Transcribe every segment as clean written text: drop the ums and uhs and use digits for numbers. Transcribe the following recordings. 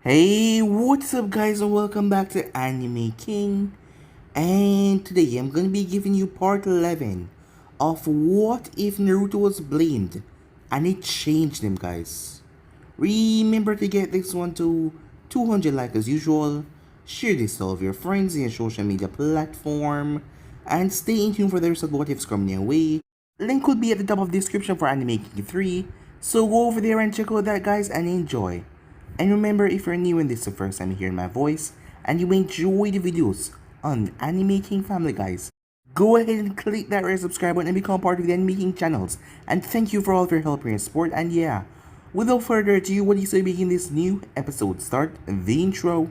Hey, what's up guys and welcome back to Anime King. And today I'm gonna be giving you part 11 of What If Naruto Was Blamed and It Changed Him, guys. Remember to get this one to 200 likes as usual, share this to all of your friends in your social media platform, and stay in tune for the rest of What If's coming your way. Link will be at the top of the description for Anime King 3, so go over there and check out that, guys, and enjoy. And remember, if you're new and this is the first time hearing my voice and you enjoy the videos on Anime King family, guys, go ahead and click that red subscribe button and become part of the Anime King channels. And thank you for all of your help and your support. And yeah, without further ado, what do you say we begin this new episode? Start the intro.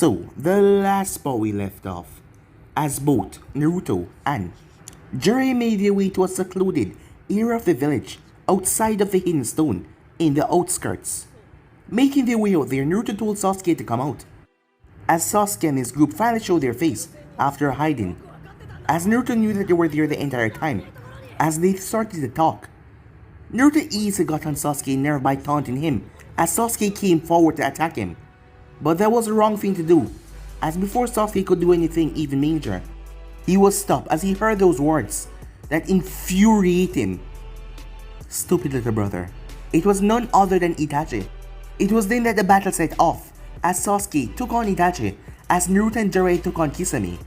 So, the last spot we left off, as both Naruto and Jiraiya made their way to a secluded area of the village outside of the hidden stone in the outskirts. Making their way out there, Naruto told Sasuke to come out. As Sasuke and his group finally showed their face after hiding, as Naruto knew that they were there the entire time, as they started to talk, Naruto easily got on Sasuke's nerve by taunting him as Sasuke came forward to attack him. But that was the wrong thing to do, as before Sasuke could do anything even major, he was stopped as he heard those words that infuriated him. Stupid little brother. It was none other than Itachi. It was then that the battle set off, as Sasuke took on Itachi, as Naruto and Jiraiya took on Kisame.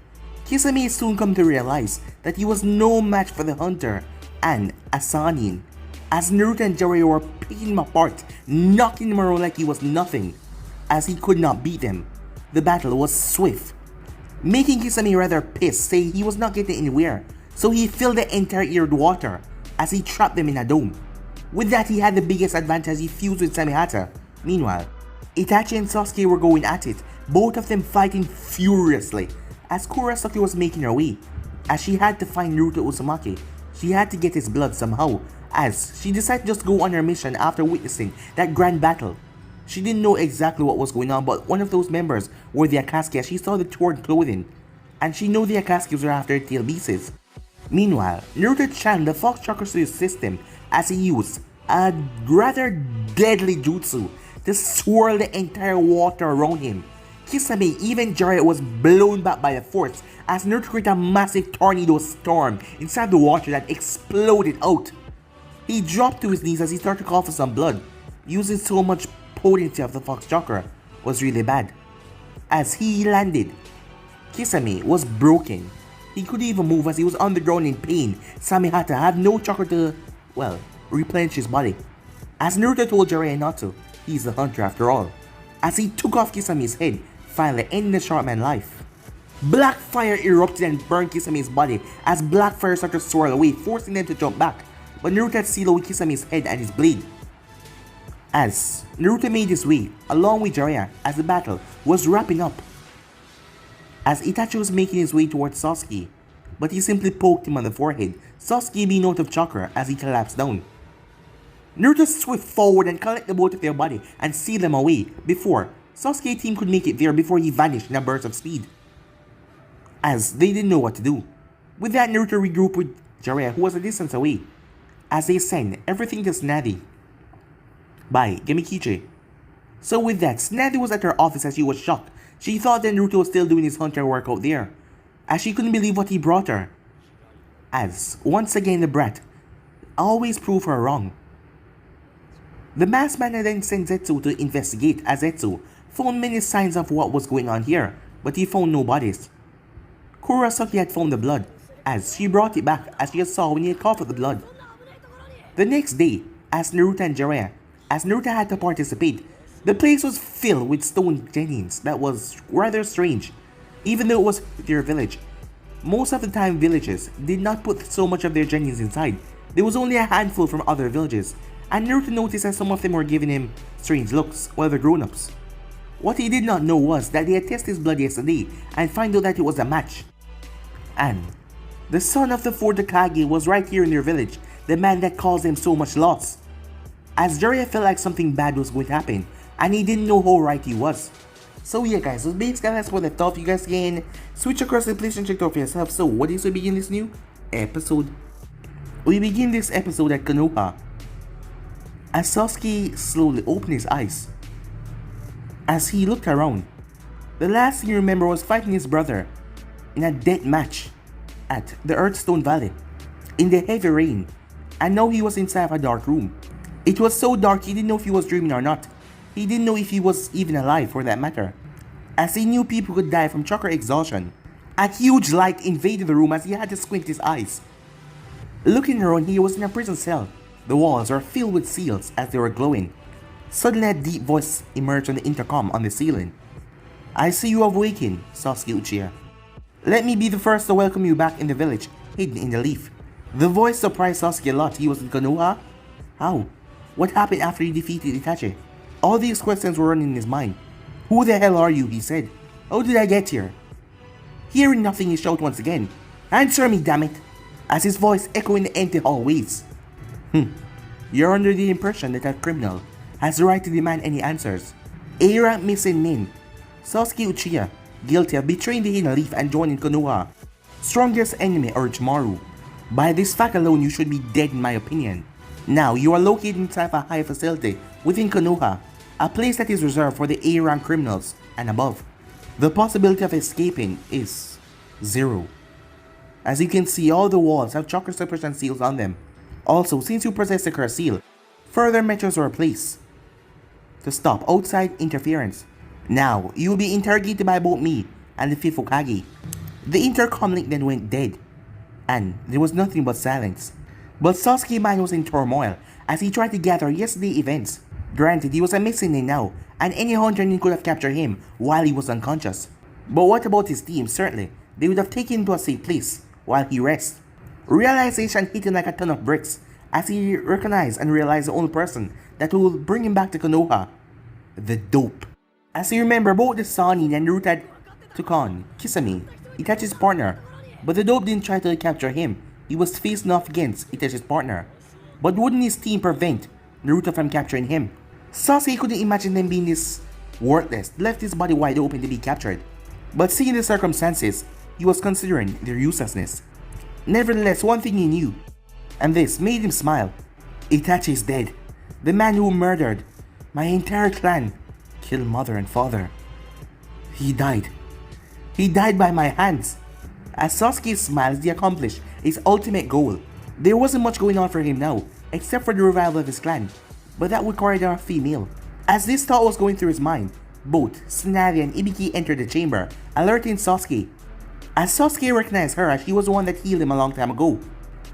Kisame soon come to realize that he was no match for the hunter and Asanin, as Naruto and Jiraiya were picking him apart, knocking him around like he was nothing, as he could not beat them. The battle was swift, making Kisame rather pissed, saying he was not getting anywhere, so he filled the entire area with water as he trapped them in a dome. With that, he had the biggest advantage as he fused with Samihata. Meanwhile, Itachi and Sasuke were going at it, both of them fighting furiously, as Kurosaki was making her way, as she had to find Naruto Uzumaki. She had to get his blood somehow, as she decided to just go on her mission after witnessing that grand battle. She didn't know exactly what was going on, but one of those members were the Akatsuki as she saw the torn clothing, and she knew the Akatsuki were after tail pieces. Meanwhile, Naruto channeled the Fox Chakra to his system as he used a rather deadly jutsu to swirl the entire water around him. Kisame, even Jiraiya, was blown back by the force as Naruto created a massive tornado storm inside the water that exploded out. He dropped to his knees as he started to cough for some blood. Using so much potency of the Fox Chakra was really bad. As he landed, Kisame was broken. He couldn't even move as he was on the ground in pain. Samihata had no chakra to, well, replenish his body. As Naruto told Jiraiya not to, he's the hunter after all. As he took off Kisame's head, finally ending the short man's life. Black fire erupted and burned Kisame's body as black fire started to swirl away, forcing them to jump back. But Naruto had sealed away Kisame's head and his blade. As Naruto made his way along with Jiraiya as the battle was wrapping up, as Itachi was making his way towards Sasuke, but he simply poked him on the forehead, Sasuke being out of chakra as he collapsed down. Naruto swift forward and collected both of their body and seal them away before Sasuke's team could make it there before he vanished in a burst of speed, as they didn't know what to do. With that, Naruto regrouped with Jiraiya, who was a distance away, as they sent everything to Snady by Gemikichi. So with that, Snady was at her office as she was shocked. She thought that Naruto was still doing his hunter work out there, as she couldn't believe what he brought her. As, once again, the brat always proved her wrong. The masked man then sent Zetsu to investigate, as Zetsu found many signs of what was going on here, but he found no bodies. Kurosaki had found the blood, as she brought it back as she saw when he had coughed up the blood. The next day, as Naruto and Jiraiya, as Naruto had to participate, the place was filled with stone jennings that was rather strange, even though it was their village. Most of the time villages did not put so much of their genes inside. There was only a handful from other villages, and Naruto noticed that some of them were giving him strange looks while the grown-ups. What he did not know was that they had tested his blood yesterday and found out that it was a match. And the son of the fourth Tsuchikage was right here in their village, the man that caused them so much loss. As Jiraiya felt like something bad was going to happen, and he didn't know how right he was. So yeah guys, so basically that's what I thought. You guys can switch across the place and check it out for yourself. So what is we begin this new episode? We begin this episode at Konoha, as Sasuke slowly opened his eyes. As he looked around, the last thing he remembered was fighting his brother in a death match at the Earthstone Valley in the heavy rain, and now he was inside of a dark room. It was so dark he didn't know if he was dreaming or not. He didn't know if he was even alive for that matter, as he knew people could die from chakra exhaustion. A huge light invaded the room as he had to squint his eyes. Looking around, he was in a prison cell. The walls were filled with seals as they were glowing. Suddenly a deep voice emerged on the intercom on the ceiling. "I see you have awakened, Sasuke Uchiha. Let me be the first to welcome you back in the village, hidden in the leaf." The voice surprised Sasuke a lot. He was in Konoha? How? What happened after he defeated Itachi? All these questions were running in his mind. "Who the hell are you?" he said. "How did I get here?" Hearing nothing, he shouted once again, "Answer me, damn it!" as his voice echoed in the empty hallways. You're under the impression that a criminal has the right to demand any answers. A-rank missing Nin, Sasuke Uchiha, guilty of betraying the Hidden Leaf and joining Konoha. Strongest enemy Orochimaru. By this fact alone, you should be dead in my opinion. Now, you are located inside a high facility within Konoha, a place that is reserved for the A-rank criminals and above. The possibility of escaping is 0. As you can see, all the walls have chakra suppression seals on them. Also, since you possess the curse seal, further measures were placed to stop outside interference. Now, you will be interrogated by both me and the fifth Hokage. The intercom link then went dead, and there was nothing but silence. But Sasuke's mind was in turmoil as he tried to gather yesterday's events. Granted, he was a missing Nin now, and any hunter Nin could have captured him while he was unconscious. But what about his team? Certainly, they would have taken him to a safe place while he rests. Realization hit him like a ton of bricks as he recognized and realized the only person that will bring him back to Konoha: the dope. As he remembered, both the Sannin and Naruto had took on Kisame, Itachi's partner, but the dope didn't try to capture him. He was facing off against Itachi's partner. But wouldn't his team prevent Naruto from capturing him? Sasuke couldn't imagine them being this worthless, left his body wide open to be captured. But seeing the circumstances, he was considering their uselessness. Nevertheless, one thing he knew, and this made him smile. Itachi is dead. The man who murdered my entire clan, killed mother and father. He died. He died by my hands. As Sasuke smiles, he accomplished his ultimate goal. There wasn't much going on for him now, except for the revival of his clan, but that would require a female. As this thought was going through his mind, both Tsunade and Ibiki entered the chamber, alerting Sasuke. As Sasuke recognized her, as she was the one that healed him a long time ago.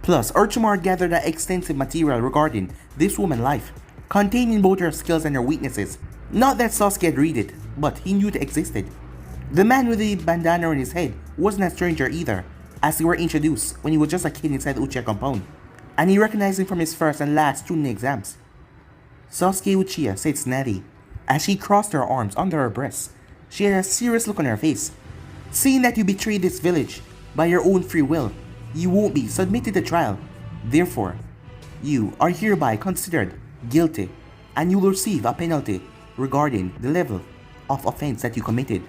Plus, Orochimaru gathered that extensive material regarding this woman's life, containing both her skills and her weaknesses. Not that Sasuke had read it, but he knew it existed. The man with the bandana on his head wasn't a stranger either, as they were introduced when he was just a kid inside the Uchiha compound, and he recognized him from his first and last Chunin exams. "Sasuke Uchiha," said Tsunade, as she crossed her arms under her breast. She had a serious look on her face. "Seeing that you betrayed this village by your own free will, you won't be submitted to trial. Therefore, you are hereby considered guilty, and you will receive a penalty regarding the level of offense that you committed."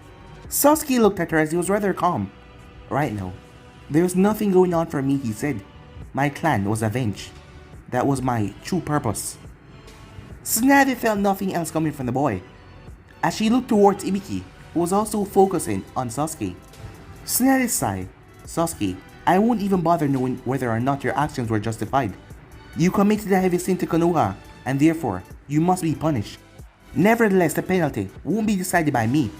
Sasuke looked at her as he was rather calm. "Right now, there's nothing going on for me," he said. "My clan was avenged. That was my true purpose." Tsunade felt nothing else coming from the boy, as she looked towards Ibiki, who was also focusing on Sasuke. Tsunade sighed. "Sasuke, I won't even bother knowing whether or not your actions were justified. You committed a heavy sin to Konoha, and therefore, you must be punished. Nevertheless, the penalty won't be decided by me.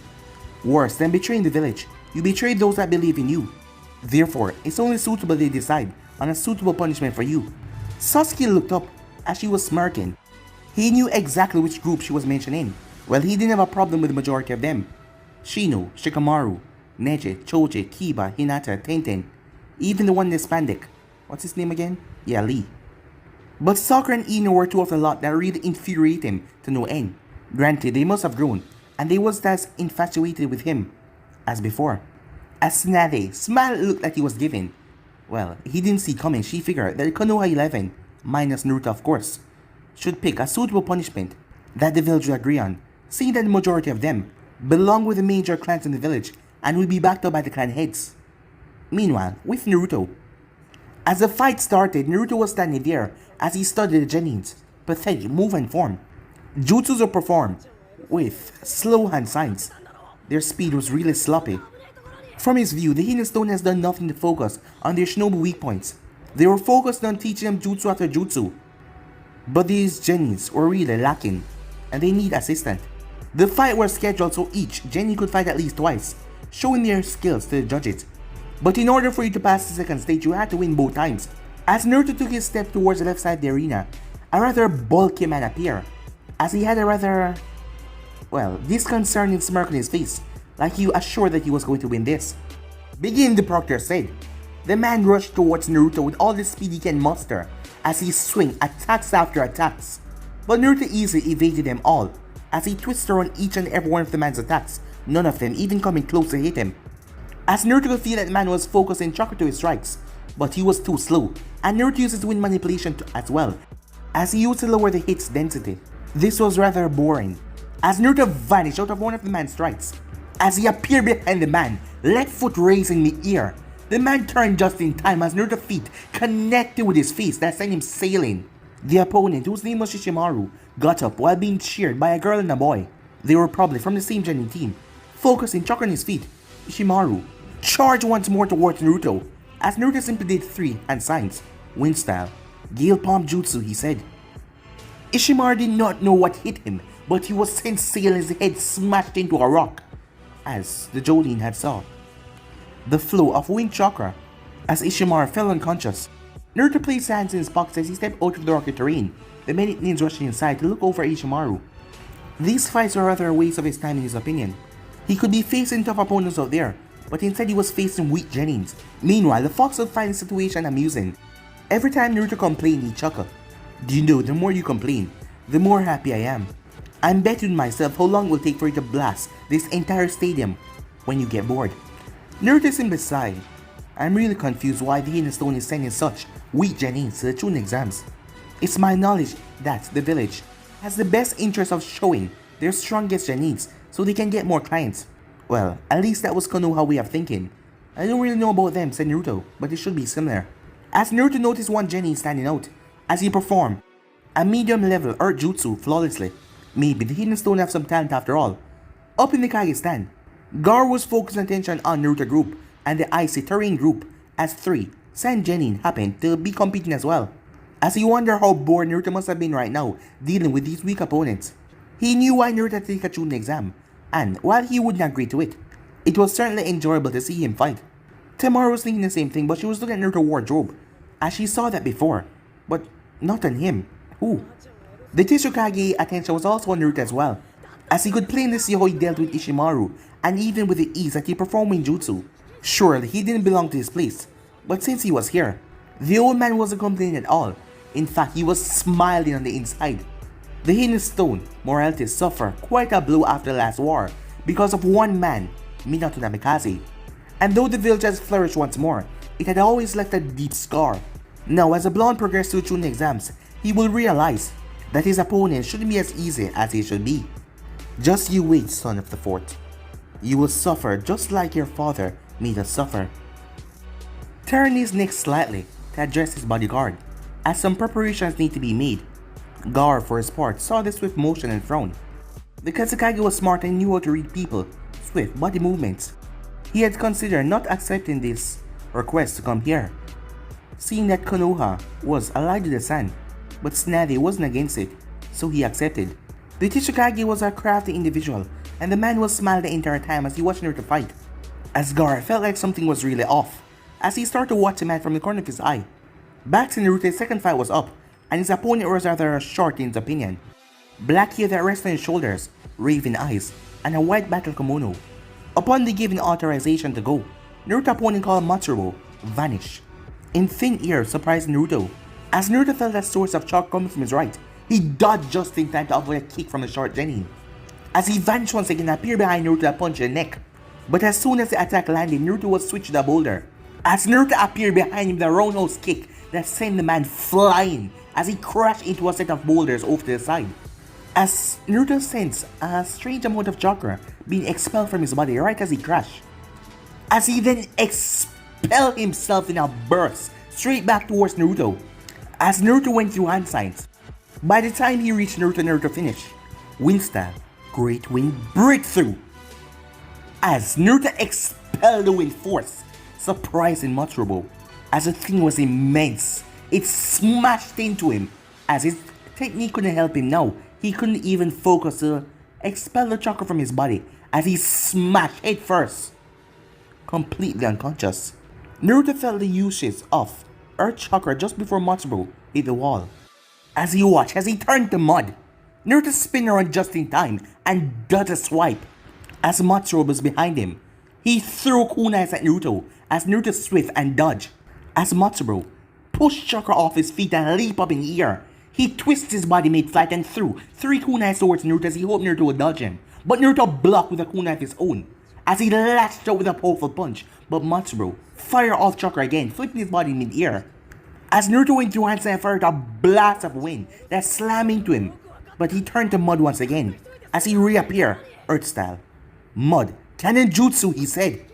Worse than betraying the village, you betrayed those that believe in you. Therefore, it's only suitable they decide on a suitable punishment for you." Sasuke looked up as she was smirking. He knew exactly which group she was mentioning. Well, he didn't have a problem with the majority of them. Shino, Shikamaru, Neji, Choji, Kiba, Hinata, Tenten, even the one in Spandic. What's his name again? Yeah, Lee. But Sakura and Ino were two of the lot that really infuriate him to no end. Granted, they must have grown, and they wasn't as infatuated with him as before. As Tsunade smile looked like he was giving. Well, he didn't see coming. She figured that Konoha 11, minus Naruto of course, should pick a suitable punishment that the village would agree on, seeing that the majority of them belong with the major clans in the village and will be backed up by the clan heads. Meanwhile, with Naruto, as the fight started, Naruto was standing there as he studied the Genin's pathetic move and form. Jutsus were performed with slow hand signs. Their speed was really sloppy. From his view, the Hidden Stone has done nothing to focus on their shinobi weak points. They were focused on teaching them jutsu after jutsu. But these Genis were really lacking, and they need assistance. The fight was scheduled so each Genin could fight at least twice, showing their skills to the judges. But in order for you to pass the second stage, you had to win both times. As Naruto took his step towards the left side of the arena, a rather bulky man appeared, as he had a rather, disconcerting smirk on his face, like he assured that he was going to win this. Begin, the proctor said. The man rushed towards Naruto with all the speed he can muster, as he swung attacks after attacks. But Naruto easily evaded them all, as he twisted around each and every one of the man's attacks, none of them even coming close to hit him. As Naruto could feel that the man was focusing chakra to his strikes, but he was too slow, and Naruto uses wind manipulation as well, as he used to lower the hit's density. This was rather boring, as Naruto vanished out of one of the man's strikes. As he appeared behind the man, left foot raised in the air, the man turned just in time as Naruto's feet connected with his face that sent him sailing. The opponent, whose name was Shishimaru, got up while being cheered by a girl and a boy. They were probably from the same Genin team. Focusing chakra on his feet, Ishimaru charged once more towards Naruto, as Naruto simply did 3 hand signs, wind style, Gale Palm Jutsu, he said. Ishimaru did not know what hit him, but he was sent sailing as his head smashed into a rock, as the Jonin had saw. The flow of wind chakra, as Ishimaru fell unconscious. Naruto placed hands in his pockets as he stepped out of the rocky terrain, the many ninjas rushing inside to look over Ishimaru. These fights were rather a waste of his time in his opinion. He could be facing tough opponents out there, but instead he was facing weak Genins. Meanwhile, the fox would find the situation amusing. Every time Naruto complained, he chuckled. Do you know, the more you complain, the more happy I am. I'm betting myself how long it will take for you to blast this entire stadium when you get bored. Naruto simply sighed. I'm really confused why the Hidden Stone is sending such weak Genins to the Chunin exams. It's my knowledge that the village has the best interest of showing their strongest Genins so they can get more clients. Well, at least that was Konoha way of thinking. I don't really know about them, said Naruto, but it should be similar. As Naruto noticed one Genin standing out, as he performed a medium level Earth Jutsu flawlessly. Maybe the Hidden Stone have some talent after all. Up in the Kage stand, Gar was focusing attention on Naruto group and the Icy Terrain group, as 3 Sand Genin happened to be competing as well. As he wondered how bored Naruto must have been right now dealing with these weak opponents. He knew why Naruto had to take a Chunin exam, and while he wouldn't agree to it, it was certainly enjoyable to see him fight. Tamaru was thinking the same thing, but she was looking at Naruto's wardrobe, as she saw that before, but not on him. Who? The Tsuchikage attention was also on Naruto as well, as he could plainly see how he dealt with Ishimaru, and even with the ease that he performed Ninjutsu. Surely he didn't belong to his place, but since he was here, the old man wasn't complaining at all. In fact, he was smiling on the inside. The Hidden Stone morality suffered quite a blow after the last war because of one man, Minato Namikaze. And though the village has flourished once more, it had always left a deep scar. Now, as the blonde progressed through Chunin exams, he will realize that his opponent shouldn't be as easy as he should be. Just you wait, son of the fort. You will suffer just like your father made us suffer. Turning his neck slightly to address his bodyguard, as some preparations need to be made. Gar, for his part, saw this swift motion and frowned. The Akatsuki was smart and knew how to read people, swift body movements. He had considered not accepting this request to come here, seeing that Konoha was allied to the Sun, but Tsunade wasn't against it, so he accepted. The Tsuchikage was a crafty individual, and the man was smiling the entire time as he watched Naruto fight. As Gar felt like something was really off, as he started to watch the man from the corner of his eye. Back to Naruto's second fight was up, and his opponent was rather short in his opinion. Black hair that rested on his shoulders, raven eyes, and a white battle kimono. Upon the given authorization to go, Naruto's opponent called Matsuro vanished. In thin air surprised Naruto. As Naruto felt that source of chakra coming from his right, he dodged just in time to avoid a kick from the short genin. As he vanished once again, appeared behind Naruto and punched in the neck. But as soon as the attack landed, Naruto was switched to the boulder. As Naruto appeared behind him with a roundhouse kick that sent the man flying as he crashed into a set of boulders over to the side. As Naruto sensed a strange amount of chakra being expelled from his body right as he crashed. As he then expelled himself in a burst straight back towards Naruto. As Naruto went through hand signs. By the time he reached Naruto finished. Wind style, great wind breakthrough. As Naruto expelled the wind force, surprising Matsuro. As the thing was immense, it smashed into him. As his technique couldn't help him now, he couldn't even focus to expel the chakra from his body as he smashed head first, completely unconscious. Naruto felt the uses of Earth chakra just before Matsuro hit the wall. As he watched, as he turned to mud, Naruto spun around just in time and dodged a swipe. As Matsuro was behind him, he threw kunais at Naruto as Naruto swift and dodged. As Matsuro pushed chakra off his feet and leaped up in the air, he twisted his body mid-flight and threw 3 kunais towards Naruto as he hoped Naruto would dodge him. But Naruto blocked with a kunai of his own as he lashed out with a powerful punch. But Matsuro fired off chakra again, flipping his body mid-air. As Naruto went through handstand and fired a blast of wind that slammed into him. But he turned to mud once again as he reappeared, Earth style. Mud, cannon jutsu, he said.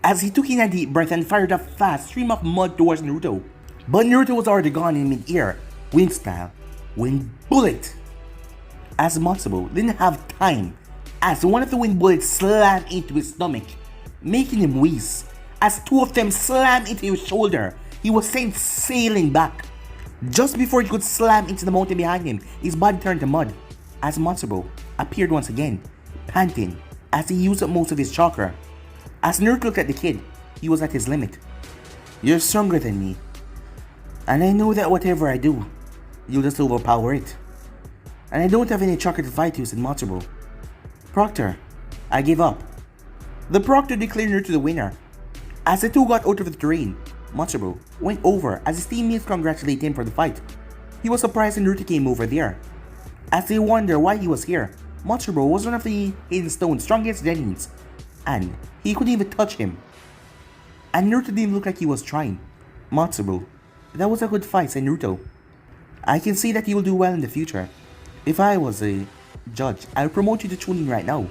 As he took in a deep breath and fired a fast stream of mud towards Naruto. But Naruto was already gone in mid-air, wind style. Wind bullet. As Matsuro didn't have time as one of the wind bullets slammed into his stomach, making him wheeze. As 2 of them slammed into his shoulder, he was sent sailing back. Just before he could slam into the mountain behind him, his body turned to mud. As Matsuro appeared once again, panting as he used up most of his chakra. As Naruto looked at the kid, he was at his limit. You're stronger than me, and I know that whatever I do, you'll just overpower it. And I don't have any chakra to fight you, said Matsuro. Proctor, I give up. The Proctor declared Naruto the winner. As the two got out of the terrain, Matsuro went over as his teammates congratulated him for the fight. He was surprised when Naruto came over there. As they wondered why he was here, Matsuro was one of the Hidden Stone's strongest genins, and he couldn't even touch him. And Naruto didn't look like he was trying. Matsuro, that was a good fight, said Naruto. I can see that you will do well in the future. If I was a judge, I would promote you to Chunin right now.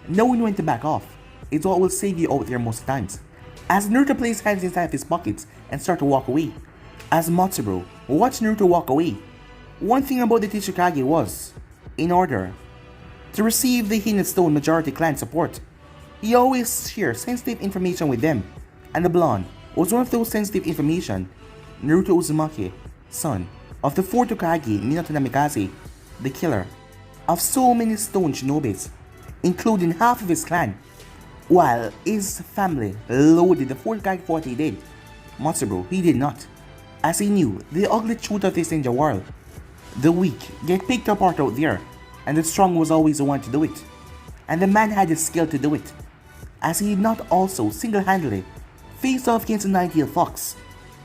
Knowing when to back off is what will save you out there most times. As Naruto placed hands inside his pockets and started to walk away. As Matsuro watched Naruto walk away, one thing about the Tsuchikage was, in order to receive the Hidden Stone majority clan support, he always shared sensitive information with them, and the blonde was one of those sensitive information. Naruto Uzumaki, son of the 4th Hokage Minato Namikaze, the killer of so many stone shinobis, including half of his clan, while his family loaded the 4th Hokage for what he did. Matsuro, he did not, as he knew the ugly truth of this ninja world. The weak get picked apart out there, and the strong was always the one to do it. And the man had the skill to do it, as he did not also single-handedly face off against the Nine-Tailed Fox.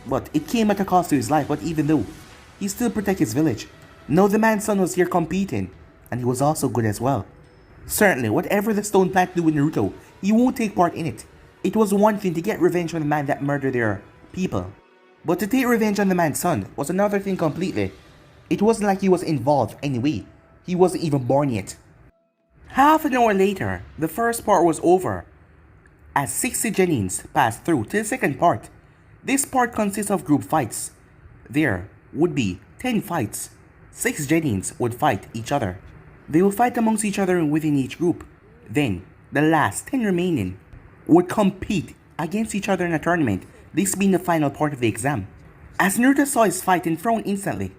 But it came at a cost to his life, but even though, he still protected his village. Now the man's son was here competing, and he was also good as well. Certainly, whatever the stone planned to do with Naruto, he won't take part in it. It was one thing to get revenge on the man that murdered their people, but to take revenge on the man's son was another thing completely. It wasn't like he was involved anyway. He wasn't even born yet. Half an hour later, the first part was over, as 60 genins passed through to the second part. This part consists of group fights. There would be 10 fights. 6 genins would fight each other. They will fight amongst each other within each group. Then, the last 10 remaining would compete against each other in a tournament, this being the final part of the exam. As Naruto saw his fight and frowned instantly.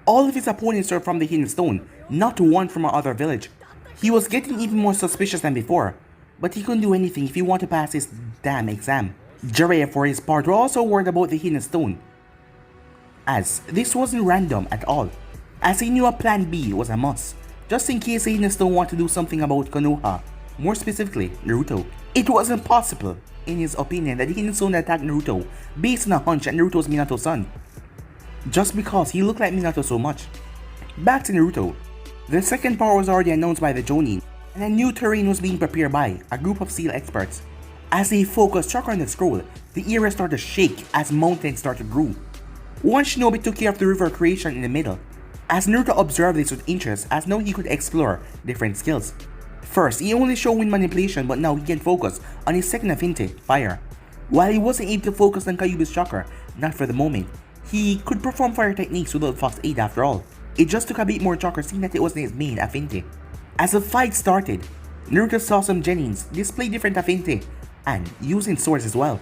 All of his opponents were from the Hidden Stone, not one from another village. He was getting even more suspicious than before, but he couldn't do anything if he wanted to pass his damn exam. Jiraiya, for his part, were also worried about the Hidden Stone, as this wasn't random at all, as he knew a plan B was a must, just in case the Hidden Stone wanted to do something about Konoha, more specifically Naruto. It was impossible, in his opinion, that Hinson attacked Naruto based on a hunch that Naruto was Minato's son, just because he looked like Minato so much. Back to Naruto. The second power was already announced by the Chunin, and a new terrain was being prepared by a group of seal experts. As they focused chakra on the scroll, the era started to shake as mountains started to grow. One shinobi took care of the river creation in the middle, as Naruto observed this with interest, as now he could explore different skills. First, he only showed wind manipulation, but now he can focus on his second affinity, fire. While he wasn't able to focus on Kyuubi's chakra, not for the moment, he could perform fire techniques without Fox aid after all. It just took a bit more chakra, seeing that it wasn't his main affinity. As the fight started, Naruto saw some genins display different affinity and using swords as well.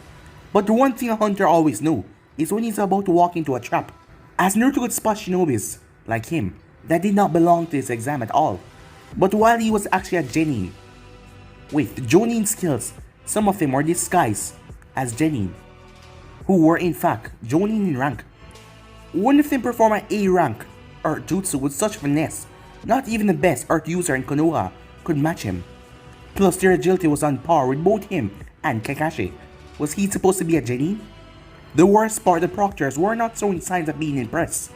But the one thing a hunter always knows is when he's about to walk into a trap, as Naruto could spot shinobis, like him, that did not belong to his exam at all. But while he was actually a genin, with jonin skills, some of them were disguised as genin, who were in fact jonin in rank. One of them performed an A rank Earth Jutsu with such finesse, not even the best Earth user in Konoha could match him. Plus their agility was on par with both him and Kakashi. Was he supposed to be a genin? The worst part, the proctors were not showing signs of being impressed,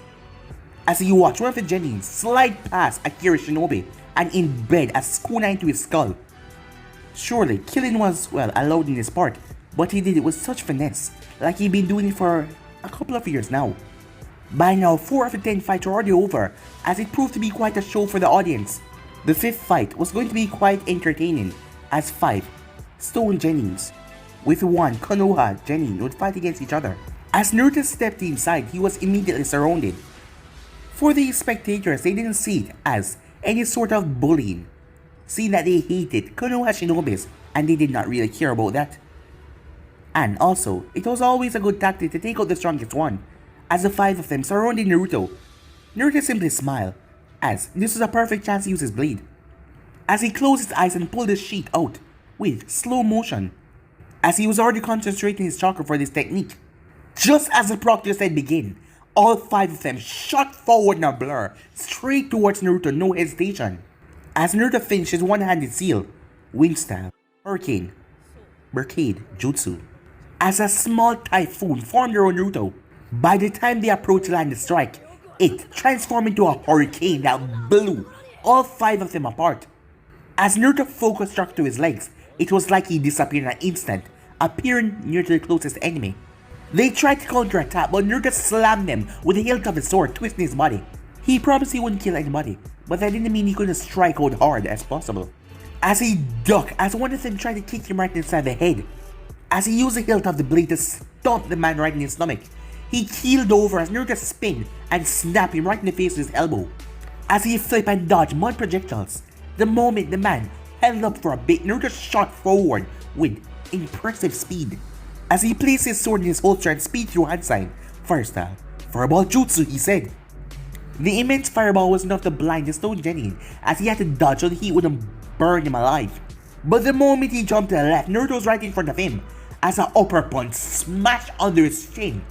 as he watched one of the genins slide past Akira Shinobi and embed a kunai into his skull. Surely, killing was, well, allowed in his part, but he did it with such finesse, like he'd been doing it for a couple of years now. By now, 4 of the 10 fights were already over, as it proved to be quite a show for the audience. The 5th fight was going to be quite entertaining, as 5 stone genins with 1 Konoha genin would fight against each other. As Naruto stepped inside, he was immediately surrounded. For the spectators, they didn't see it as any sort of bullying, seeing that they hated Konoha shinobis and they did not really care about that. And also, it was always a good tactic to take out the strongest one, as the 5 of them surrounded Naruto. Naruto simply smiled, as this was a perfect chance to use his blade, as he closed his eyes and pulled his sheet out with slow motion, as he was already concentrating his chakra for this technique. Just as the proctor said begin, all 5 of them shot forward in a blur, straight towards Naruto, no hesitation. As Naruto finished his one-handed seal, wind style, hurricane, barricade, jutsu, as a small typhoon formed around Naruto. By the time they approached land the strike, it transformed into a hurricane that blew all 5 of them apart. As Naruto focused struck to his legs, it was like he disappeared in an instant, appearing near to the closest enemy. They tried to counterattack, but Naruto slammed them with the hilt of his sword, twisting his body. He promised he wouldn't kill anybody, but that didn't mean he couldn't strike out hard as possible. As he ducked, as one of them tried to kick him right inside the head, as he used the hilt of the blade to stomp the man right in his stomach, he keeled over as Naruto spun and snapped him right in the face with his elbow. As he flipped and dodged mud projectiles, the moment the man held up for a bit, Naruto shot forward with impressive speed. As he placed his sword in his holster and speed through hand sign, fire style, fireball jutsu, he said. The immense fireball was enough to blind the stone genin, as he had to dodge so the heat wouldn't burn him alive. But the moment he jumped to the left, Naruto was right in front of him, as an upper punch smashed under his chin.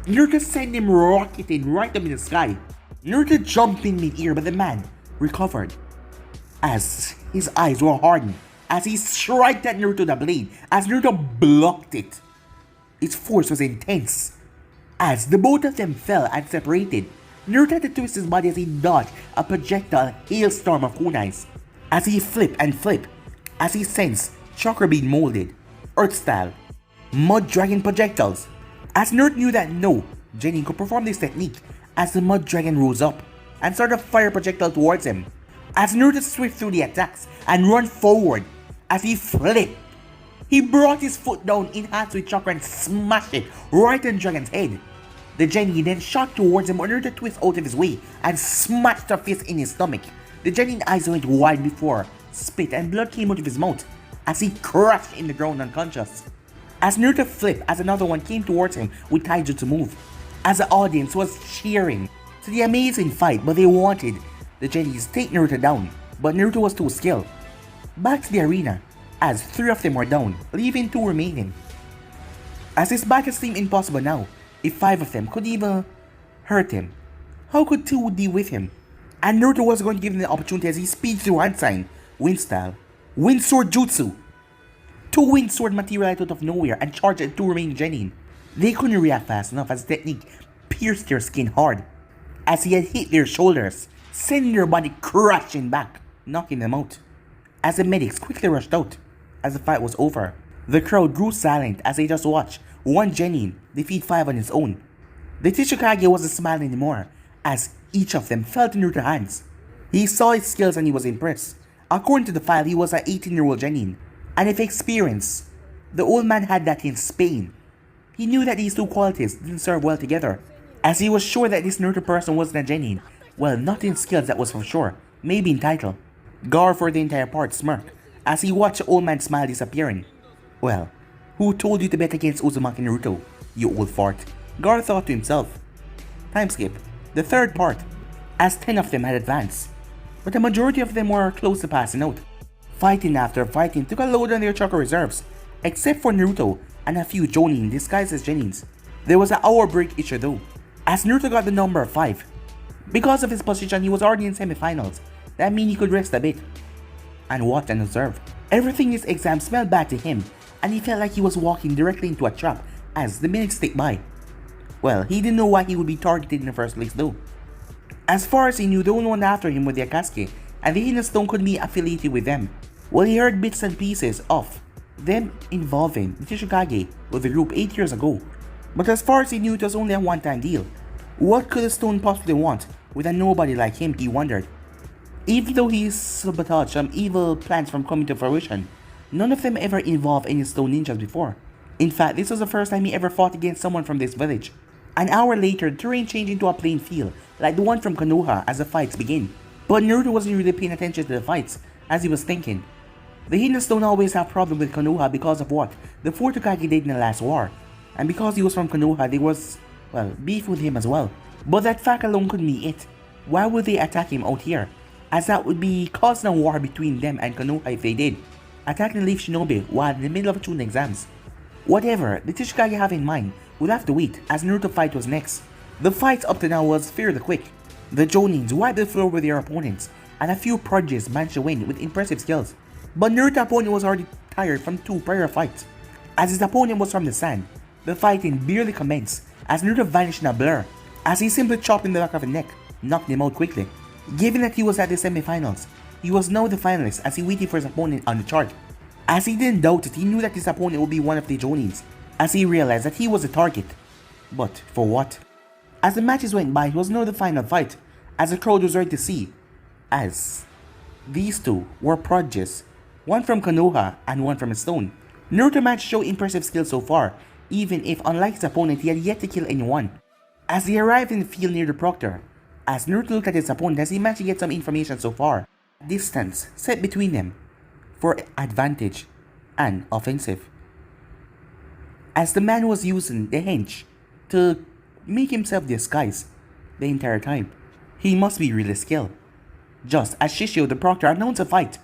Naruto sent him rocketing right up in the sky. Naruto jumped in mid-air, but the man recovered, as his eyes were hardened, as he struck at Naruto the blade, as Naruto blocked it. Its force was intense. As the both of them fell and separated, Naruto had to twist his body as he dodged a projectile hailstorm of kunais. As he flipped and flipped, as he sensed chakra being molded, earth style, mud dragon projectiles. As Naruto knew that no genin could perform this technique, as the mud dragon rose up and started a fire projectile towards him. As Naruto swift through the attacks and run forward, as he flipped, he brought his foot down in Hatsui chakra and smashed it right in the dragon's head. The genin then shot towards him, but Naruto twisted out of his way and smashed a fist in his stomach. The genin eyes went wide before spit and blood came out of his mouth as he crashed in the ground unconscious. As Naruto flipped, as another one came towards him with taijutsu move, as the audience was cheering to the amazing fight, but they wanted the genins to take Naruto down, but Naruto was too skilled. Back to the arena, as 3 of them were down, leaving 2 remaining. As his back seemed impossible now, if 5 of them could even hurt him, how could 2 deal with him? And Naruto was going to give him the opportunity as he speeds through hand sign, wind style, wind sword jutsu, Two winged sword materialized out of nowhere and charged at the two remaining genin. They couldn't react fast enough as the technique pierced their skin hard, as he had hit their shoulders, sending their body crashing back, knocking them out. As the medics quickly rushed out, as the fight was over, the crowd grew silent as they just watched one genin defeat 5 on his own. The Tsuchikage wasn't smiling anymore, as each of them fell to Naruto's hands. He saw his skills and he was impressed. According to the file, he was an 18-year-old genin, and if experience, the old man had that in Spain. He knew that these two qualities didn't serve well together, as he was sure that this Naruto person wasn't a genin. Well, not in skills, that was for sure, maybe in title. Gar for the entire part smirked, as he watched the old man's smile disappearing. Well, who told you to bet against Uzumaki Naruto, you old fart? Gar thought to himself. Time skip. The third part, as 10 of them had advanced, but the majority of them were close to passing out. Fighting after fighting took a load on their chakra reserves, except for Naruto and a few Jonin disguised as genins. There was an hour break issue though, as Naruto got the number 5. Because of his position, he was already in semifinals. That means he could rest a bit and watch and observe. Everything in his exam smelled bad to him, and he felt like he was walking directly into a trap as the minutes ticked by. Well, he didn't know why he would be targeted in the first place though. As far as he knew, the only one after him was the Akatsuki, and the Hidden Stone could be affiliated with them. Well, he heard bits and pieces of them involving the Tsuchikage with the group 8 years ago. But as far as he knew, it was only a one-time deal. What could the stone possibly want with a nobody like him, he wondered. Even though he sabotaged some evil plans from coming to fruition, none of them ever involved any stone ninjas before. In fact, this was the first time he ever fought against someone from this village. An hour later, the terrain changed into a plain field, like the one from Konoha as the fights begin. But Naruto wasn't really paying attention to the fights, as he was thinking. The Hidden Stone always have problems with Konoha because of what the 4 Tsuchikage did in the last war. And because he was from Konoha, there was, well, beef with him as well. But that fact alone couldn't be it. Why would they attack him out here? As that would be causing a war between them and Konoha if they did. Attacking the Leaf Shinobi while in the middle of Chunin exams. Whatever the Tsuchikage have in mind, we'll have to wait as Naruto fight was next. The fight up to now was fairly quick. The Jonins wiped the floor with their opponents, and a few prodigies managed to win with impressive skills. But Naruto's opponent was already tired from 2 prior fights. As his opponent was from the sand, the fighting barely commenced as Naruto vanished in a blur, as he simply chopped in the back of the neck, knocked him out quickly. Given that he was at the semifinals, he was now the finalist as he waited for his opponent on the chart. As he didn't doubt it, he knew that his opponent would be one of the Jonins, as he realized that he was the target. But for what? As the matches went by, it was now the final fight, as the crowd was ready to see, as these two were prodigies, one from Konoha and one from a stone. Naruto managed to show impressive skills so far, even if unlike his opponent he had yet to kill anyone. As they arrived in the field near the proctor, as Naruto looked at his opponent as he managed to get some information so far, distance set between them for advantage and offensive. As the man was using the hench to make himself disguise the entire time, he must be really skilled. Just as Shishio the proctor announced a fight,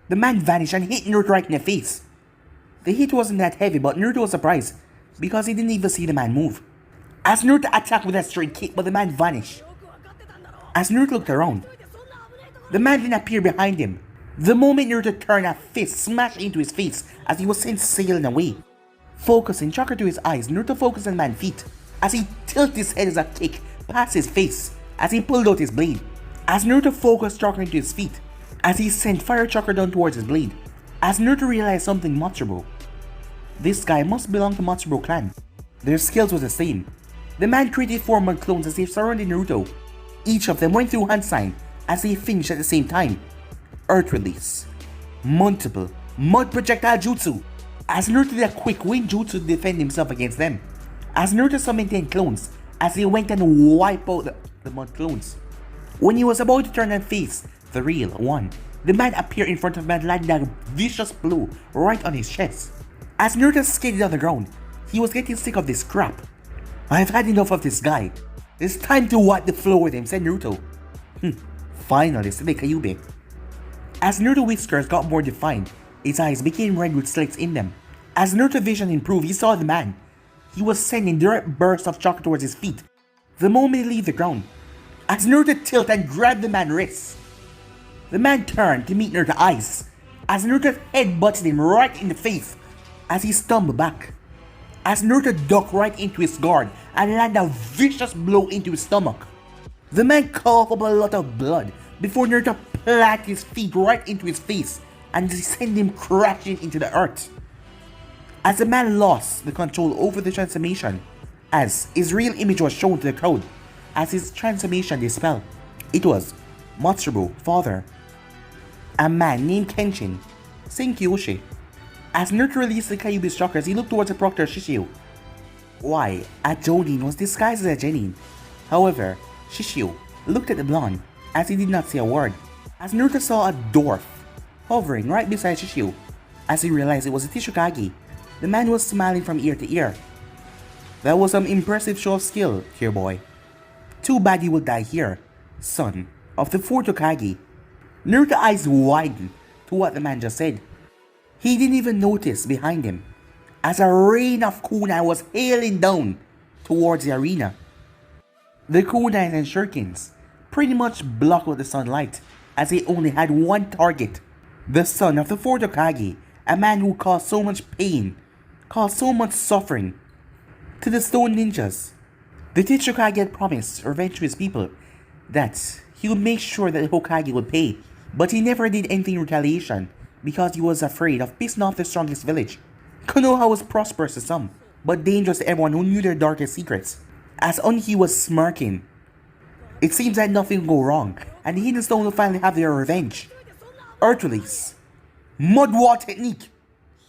the man vanished and hit Naruto right in the face. The hit wasn't that heavy, but Naruto was surprised because he didn't even see the man move. As Naruto attacked with a straight kick, but the man vanished. As Naruto looked around, the man didn't appear behind him. The moment Naruto turned, a fist smashed into his face as he was sent sailing away. Focusing chakra to his eyes, Naruto focused on the man's feet as he tilted his head as a kick past his face as he pulled out his blade. As Naruto focused chakra into his feet, as he sent fire chakra down towards his blade. As Naruto realized something Matsubo. This guy must belong to Matsubo clan. Their skills was the same. The man created 4 mud clones as they surrounded Naruto. Each of them went through hand sign as they finished at the same time. Earth release. Multiple mud projectile jutsu. As Naruto did a quick wind jutsu to defend himself against them. As Naruto summoned 10 clones as they went and wiped out the mud clones. When he was about to turn and face the real one, the man appeared in front of him and landed a vicious blow right on his chest. As Naruto skated on the ground, he was getting sick of this crap. I've had enough of this guy. It's time to wipe the floor with him, said Naruto. Finally, said Kyuubi. As Naruto's whiskers got more defined, his eyes became red with slits in them. As Naruto's vision improved, he saw the man. He was sending direct bursts of chakra towards his feet. The moment he leave the ground, as Naruto tilted and grabbed the man's wrist, the man turned to meet Naruto's eyes. As Naruto's head butted him right in the face as he stumbled back. As Naruto ducked right into his guard and landed a vicious blow into his stomach. The man coughed up a lot of blood before Naruto planted his feet right into his face and sent him crashing into the earth. As the man lost the control over the transformation, as his real image was shown to the crowd, as his transformation dispelled, it was Matsuru's father, a man named Kenshin Senkyoshi. As Naruto released the Kyuubi's chakras, he looked towards the proctor Shishio. Why, a Jonin was disguised as a genin. However, Shishio looked at the blonde as he did not say a word. As Naruto saw a dwarf hovering right beside Shishio, as he realized it was a Tsuchikage, the man was smiling from ear to ear. That was some impressive show of skill, here boy. Too bad you will die here, son of the fourth Hokage. Naruto's eyes widened to what the man just said. He didn't even notice behind him, as a rain of kunai was hailing down towards the arena. The kunais and shurikens pretty much blocked out the sunlight, as they only had one target. The son of the fourth Hokage, a man who caused so much pain, caused so much suffering to the stone ninjas. The Tsuchikage had promised revenge to his people, that he would make sure that the Hokage would pay, but he never did anything in retaliation because he was afraid of pissing off the strongest village. Konoha was prosperous to some, but dangerous to everyone who knew their darkest secrets. As Onhi was smirking, it seems that nothing will go wrong, and the Hidden Stone will finally have their revenge. Earth Release, Mud Wall Technique,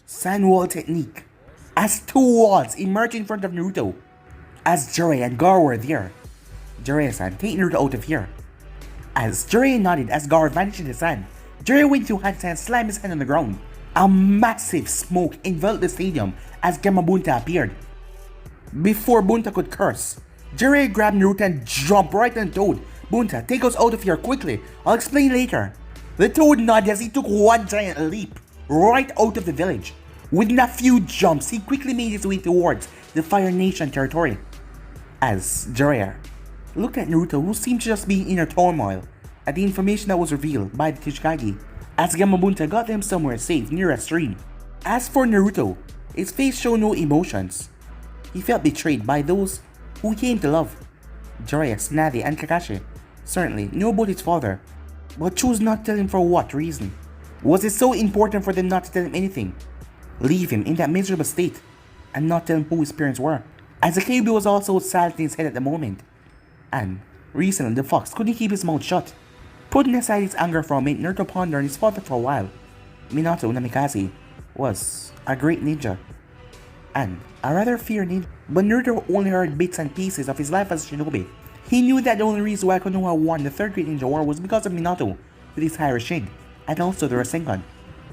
Sand Wall Technique. As two walls emerged in front of Naruto, as Jiraiya and Gar were there. Jiraiya-san, take Naruto out of here. As Jiraiya nodded as Gar vanished in the sand, Jiraiya went to Hansa and slammed his hand on the ground. A massive smoke enveloped the stadium as Gamabunta appeared. Before Bunta could curse, Jiraiya grabbed Naruto and jumped right on the Toad. Bunta, take us out of here quickly, I'll explain later. The Toad nodded as he took one giant leap right out of the village. Within a few jumps, he quickly made his way towards the Fire Nation territory. As Jiraiya looked at Naruto, who seemed to just be in inner turmoil at the information that was revealed by the Tsuchikage, as Gamabunta got them somewhere safe near a stream. As for Naruto, his face showed no emotions. He felt betrayed by those who he came to love. Jiraiya, Tsunade, and Kakashi certainly knew about his father, but chose not to tell him for what reason. Was it so important for them not to tell him anything? Leave him in that miserable state and not tell him who his parents were? As the Kyuubi was also sad in his head at the moment, and recently the fox couldn't keep his mouth shut. Putting aside his anger for a minute, Naruto pondered on his father for a while. Minato Namikaze was a great ninja, and a rather feared ninja, but Naruto only heard bits and pieces of his life as a shinobi. He knew that the only reason why Konoha won the third Great Ninja War was because of Minato with his high Rasengan, and also the Rasengan.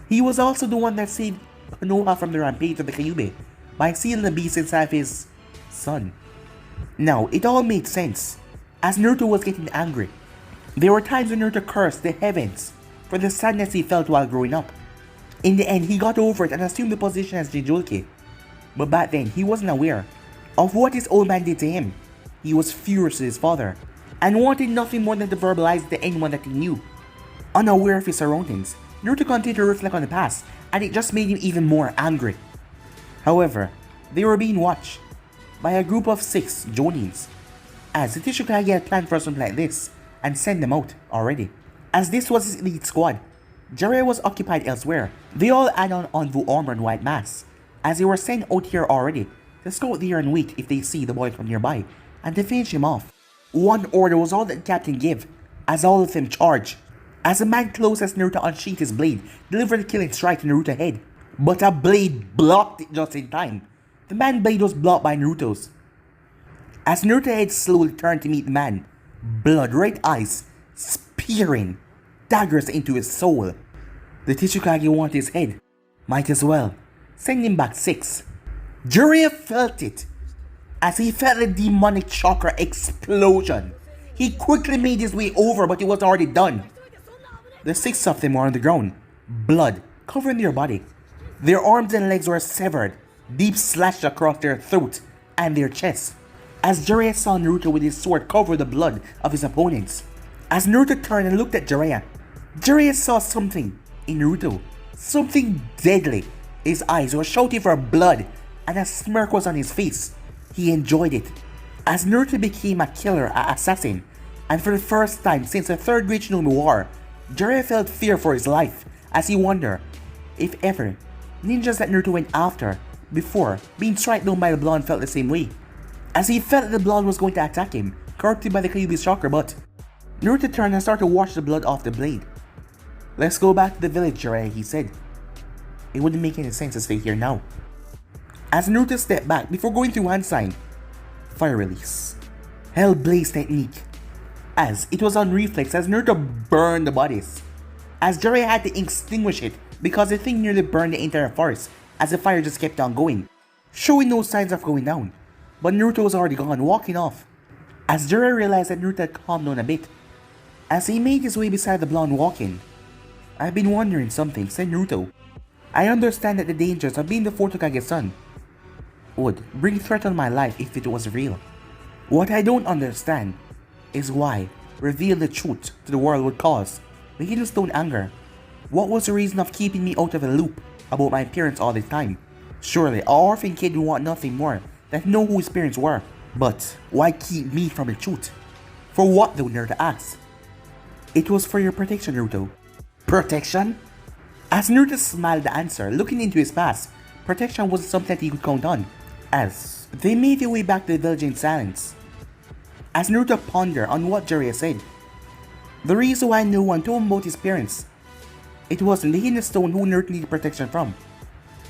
He was also the one that saved Konoha from the rampage of the Kyuubi by sealing the beast inside of his son. Now, it all made sense, as Naruto was getting angry. There were times when Naruto cursed the heavens for the sadness he felt while growing up. In the end, he got over it and assumed the position as Jinchuriki. But back then, he wasn't aware of what his old man did to him. He was furious with his father, and wanted nothing more than to verbalize it to anyone that he knew. Unaware of his surroundings, Naruto continued to reflect on the past, and it just made him even more angry. However, they were being watched by a group of 6 Jonins, as the Tsuchikage had planned for something like this and sent them out already. As this was his elite squad, Jiraiya was occupied elsewhere. They all had on Anbu armor and white masks, as they were sent out here already to scout there and wait if they see the boy from nearby and to finish him off. One order was all that the captain gave, as all of them charged. As the man closest Naruto unsheathed his blade, delivered a killing strike to Naruto's head, but a blade blocked it just in time. The man's blade was blocked by Naruto's. As Naruto's head slowly turned to meet the man, blood-red eyes spearing daggers into his soul. The Tsuchikage wanted his head. Might as well send him back 6. Jiraiya felt it, as he felt the demonic chakra explosion. He quickly made his way over, but it was already done. The 6 of them were on the ground, blood covering their body. Their arms and legs were severed, deep slashed across their throat and their chests. As Jiraiya saw Naruto with his sword cover the blood of his opponents. As Naruto turned and looked at Jiraiya, Jiraiya saw something in Naruto, something deadly His eyes were shouting for blood, and a smirk was on his face. He enjoyed it. As Naruto became a killer assassin, and for the first time since the Third Great Shinobi War, Jiraiya felt fear for his life as he wondered if ever ninjas that Naruto went after before being struck down by the blood felt the same way. As he felt that the blood was going to attack him, corrupted by the Kyuubi's chakra, but Naruto turned and started to wash the blood off the blade. "Let's go back to the village, Jiraiya," he said. It wouldn't make any sense to stay here now. As Naruto stepped back before going through hand sign, fire release, hell blaze technique, as it was on reflex as Naruto burned the bodies. As Jiraiya had to extinguish it because the thing nearly burned the entire forest as the fire just kept on going, showing no signs of going down. But Naruto was already gone, walking off. As Jiraiya realized that Naruto had calmed down a bit, as he made his way beside the blonde walking. "I've been wondering something," said Naruto. "I understand that the dangers of being the fourth Hokage's son would bring threat on my life if it was real. What I don't understand is why reveal the truth to the world would cause the Hidden Stone anger. What was the reason of keeping me out of the loop about my parents all the time? Surely an orphan kid would want nothing more than to know who his parents were. But why keep me from the truth? For what though?" Naruto asked. "It was for your protection, Naruto." "Protection?" As Naruto smiled the answer, looking into his past, protection wasn't something that he could count on. As they made their way back to the village in silence, as Naruto pondered on what Jiraiya said, the reason why no one told him about his parents, it wasn't the Hidden Stone who Naruto needed protection from.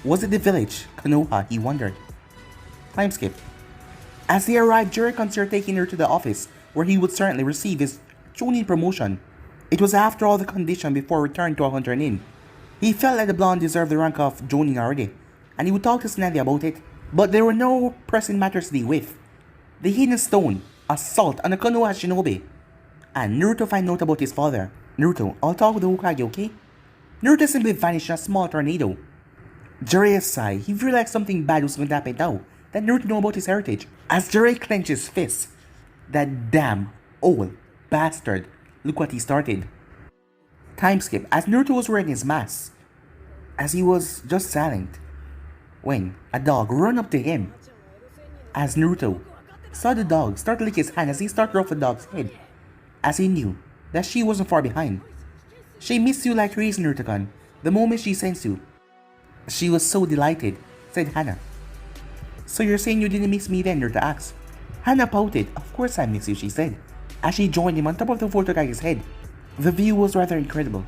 Was it the village, Konoha, he wondered. Time skip. As they arrived, Jiraiya considered taking Naruto to the office where he would certainly receive his Chunin promotion. It was after all the condition before returning to a hunter inn. He felt like the blonde deserved the rank of Jonin already, and he would talk to Tsunade about it. But there were no pressing matters to deal with. The Hidden Stone, assault on a Konoha shinobi, and Naruto find out about his father. "Naruto, I'll talk with the Hokage, okay?" Naruto simply vanished in a small tornado. Jiraiya sighed. He realized something bad was going to happen now that Naruto knew about his heritage. As Jiraiya clenched his fist, that damn old bastard, look what he started. Time skip. As Naruto was wearing his mask, as he was just silent, when a dog ran up to him. As Naruto saw the dog start to lick his hand as he started off the dog's head, as he knew that she wasn't far behind. "She missed you like crazy, Naruto-kun, the moment she sensed you." "She was so delighted," said Hana. "So you're saying you didn't miss me then?" Naruto asked. Hana pouted. "Of course I miss you," she said, as she joined him on top of the fourth Hokage's head. The view was rather incredible.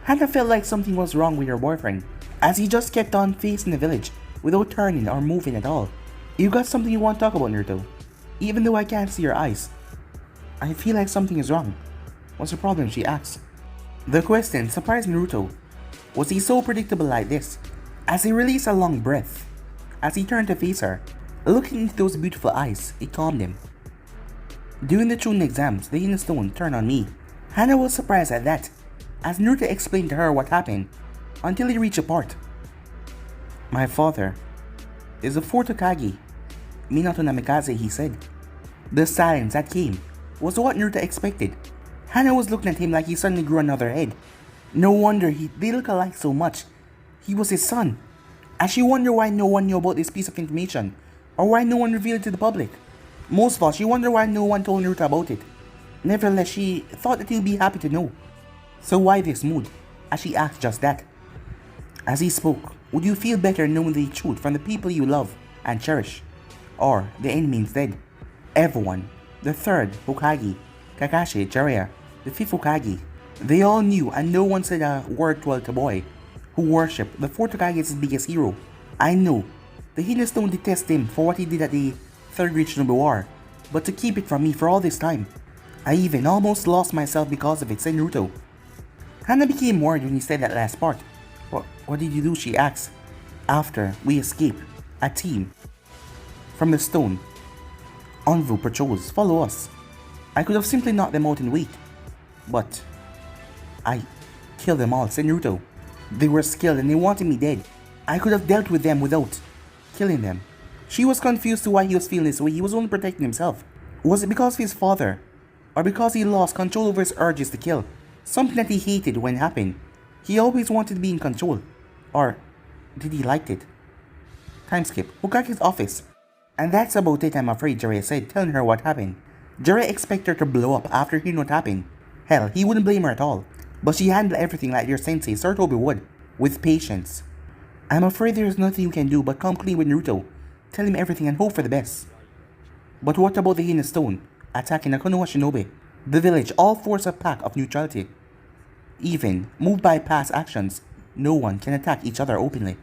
Hana felt like something was wrong with her boyfriend, as he just kept on facing the village without turning or moving at all. "You got something you want to talk about, Naruto? Even though I can't see your eyes, I feel like something is wrong. What's the problem?" she asked. The question surprised Naruto. Was he so predictable like this? As he released a long breath, as he turned to face her, looking into those beautiful eyes, it calmed him. "During the Chunin exams, the Hidden Stone turned on me." Hana was surprised at that, as Naruto explained to her what happened, until he reached a part. "My father is the fourth Hokage, Minato Namikaze," he said. The silence that came was what Naruto expected. Hana was looking at him like he suddenly grew another head. No wonder they look alike so much. He was his son. As she wondered why no one knew about this piece of information, or why no one revealed it to the public. Most of all, she wondered why no one told Naruto about it. Nevertheless, she thought that he would be happy to know. "So why this mood?" as she asked just that. As he spoke, "Would you feel better knowing the truth from the people you love and cherish, or the enemy instead? Everyone, the third Hokage, Kakashi, Jiraiya, the fifth Hokage, they all knew and no one said a word to a little boy who worshipped the fourth Hokage as his biggest hero. I know the Hidden Stone detests him for what he did at the Third Great Shinobi War, but to keep it from me for all this time, I even almost lost myself because of it," said Naruto. Hana became worried when he said that last part. What did you do?" she asked. "After we escaped, a team from the stone Envu patrols follow us. I could have simply knocked them out and wait, but I killed them all," said Naruto. "They were skilled and they wanted me dead. I could have dealt with them without killing them." She was confused to why he was feeling this way. He was only protecting himself. Was it because of his father, or because he lost control over his urges to kill? Something that he hated when it happened. He always wanted to be in control. Or Did he like it? Time skip. Hokage's office. And that's about it, I'm afraid, Jiraiya said, telling her what happened. Jiraiya expected her to blow up after hearing what happened. Hell, he wouldn't blame her at all. But she handled everything like your sensei, Sarutobi would. With patience. I'm afraid there's nothing you can do but come clean with Naruto. Tell him everything and hope for the best. But what about the Hidden Stone? Attacking Konoha Shinobi. The village all force a pact of neutrality. Even, moved by past actions, no one can attack each other openly.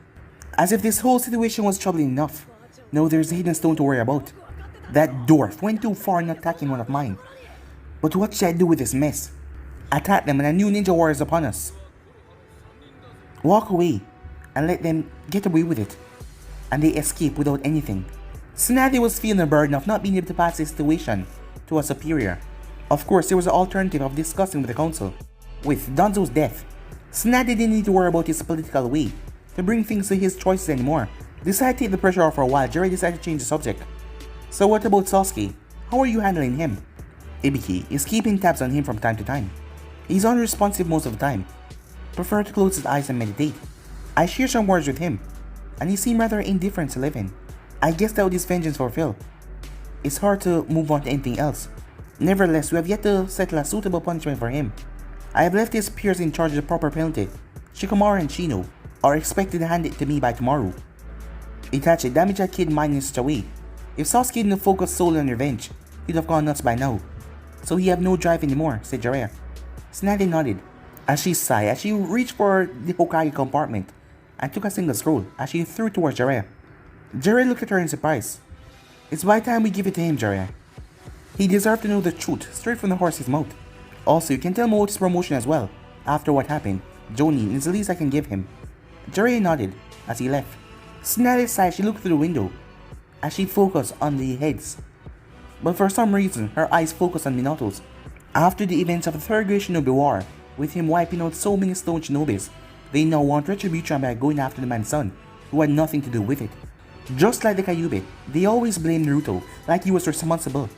As if this whole situation was troubling enough. No, there's a Hidden Stone to worry about. That dwarf went too far in attacking one of mine. But what should I do with this mess? Attack them and a new ninja war is upon us. Walk away and let them get away with it. And they escape without anything. Tsunade was feeling the burden of not being able to pass the situation to a superior. Of course, there was the alternative of discussing with the council. With Danzo's death, Tsunade didn't need to worry about his political way to bring things to his choices anymore. Decided to take the pressure off for a while. Jiraiya decided to change the subject. So what about Sasuke? How are you handling him? Ibiki is keeping tabs on him from time to time. He's unresponsive most of the time. Prefer to close his eyes and meditate. I share some words with him, and he seemed rather indifferent to living. I guess that would his vengeance fulfill. It's hard to move on to anything else. Nevertheless, we have yet to settle a suitable punishment for him. I have left his peers in charge of the proper penalty. Shikamaru and Shino are expected to hand it to me by tomorrow. Itachi damaged a kid mind in such a way. If Sasuke didn't focus solely on revenge, he'd have gone nuts by now. So he have no drive anymore, said Jiraiya. Tsunade nodded as she sighed as she reached for the Hokage compartment and took a single scroll as she threw it towards Jiraiya. Jiraiya looked at her in surprise. It's by time we give it to him, Jiraiya. He deserved to know the truth straight from the horse's mouth. Also, you can tell him about his promotion as well. After what happened, Jonin is the least I can give him. Jiraiya nodded as he left. Tsunade sighed. She looked through the window as she focused on the heads. But for some reason, her eyes focused on Minato's. After the events of the Third Great Shinobi War, with him wiping out so many stone shinobis, they now want retribution by going after the man's son, who had nothing to do with it. Just like the Kyuubi, they always blame Naruto like he was responsible,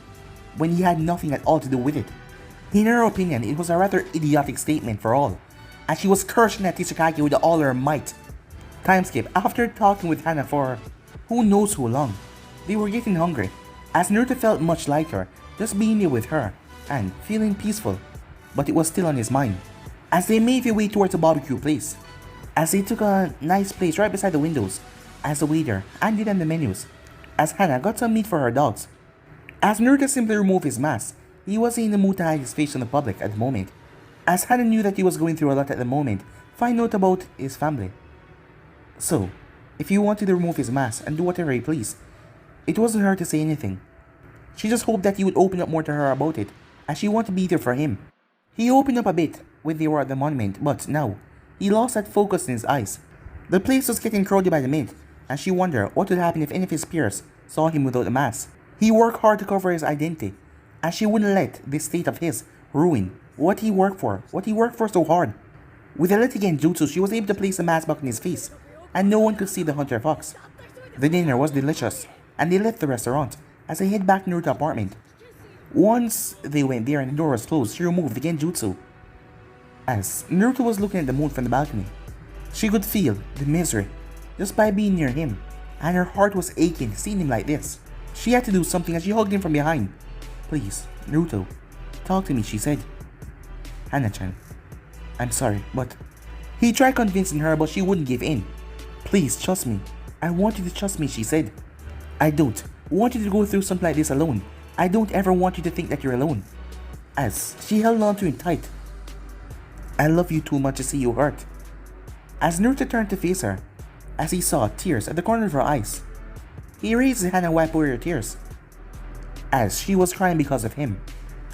when he had nothing at all to do with it. In her opinion, it was a rather idiotic statement for all, as she was cursing at Tsuchikage with all her might. Time skip. After talking with Hana for who knows how long, they were getting hungry, as Naruto felt much lighter just being there with her and feeling peaceful, but it was still on his mind. As they made their way towards a barbecue place, as they took a nice place right beside the windows, as the waiter handed them the menus, as Hana got some meat for her dogs. As Naruto simply removed his mask, he wasn't in the mood to hide his face from the public at the moment, as Hana knew that he was going through a lot at the moment. Find out about his family. So, if he wanted to remove his mask and do whatever he pleased, it wasn't her to say anything. She just hoped that he would open up more to her about it, as she wanted to be there for him. He opened up a bit when they were at the monument, but now, he lost that focus in his eyes. The place was getting crowded by the minute, and she wondered what would happen if any of his peers saw him without a mask. He worked hard to cover his identity, and she wouldn't let this state of his ruin what he worked for so hard. With a little genjutsu, she was able to place the mask back on his face, and no one could see the hunter fox. The dinner was delicious, and they left the restaurant as they head back to Naruto's apartment. Once they went there and the door was closed, she removed the genjutsu. As Naruto was looking at the moon from the balcony, she could feel the misery just by being near him, and her heart was aching seeing him like this. She had to do something as she hugged him from behind. Please, Naruto, talk to me, she said. Hana-chan, I'm sorry, but... He tried convincing her, but she wouldn't give in. Please, trust me. I want you to trust me, she said. I don't want you to go through something like this alone. I don't ever want you to think that you're alone. As she held on to him tight. I love you too much to see you hurt. As Naruto turned to face her, as he saw tears at the corner of her eyes, he raised his hand and wiped away her tears. As she was crying because of him,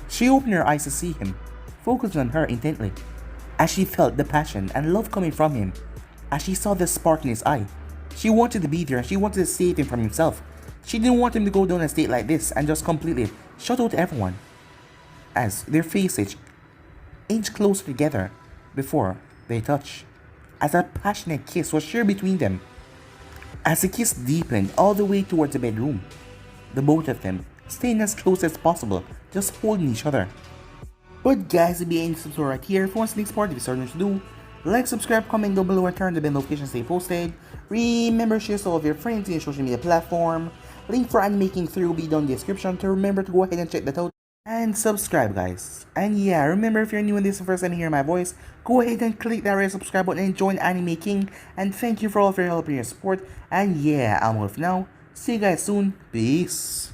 she opened her eyes to see him, focusing on her intently. As she felt the passion and love coming from him, as she saw the spark in his eye, she wanted to be there and she wanted to save him from himself. She didn't want him to go down a state like this and just completely shut out everyone. As their faces inched closer together before they touched, as a passionate kiss was shared between them. As the kiss deepened all the way towards the bedroom, the both of them staying as close as possible, just holding each other. But guys, it'll be ending this episode right here. If you want to see the next part, if you started to do, Like, subscribe, comment down below, and turn the bell notifications to stay posted. Remember, share to all of your friends in your social media platform. Link for anime making 3 will be down in the description, so remember to go ahead and check that out. And subscribe, guys. And yeah, remember, if you're new and this is the first time you hear my voice, go ahead and click that red subscribe button and join Anime King. And thank you for all of your help and your support. And yeah, I'm off now. See you guys soon. Peace.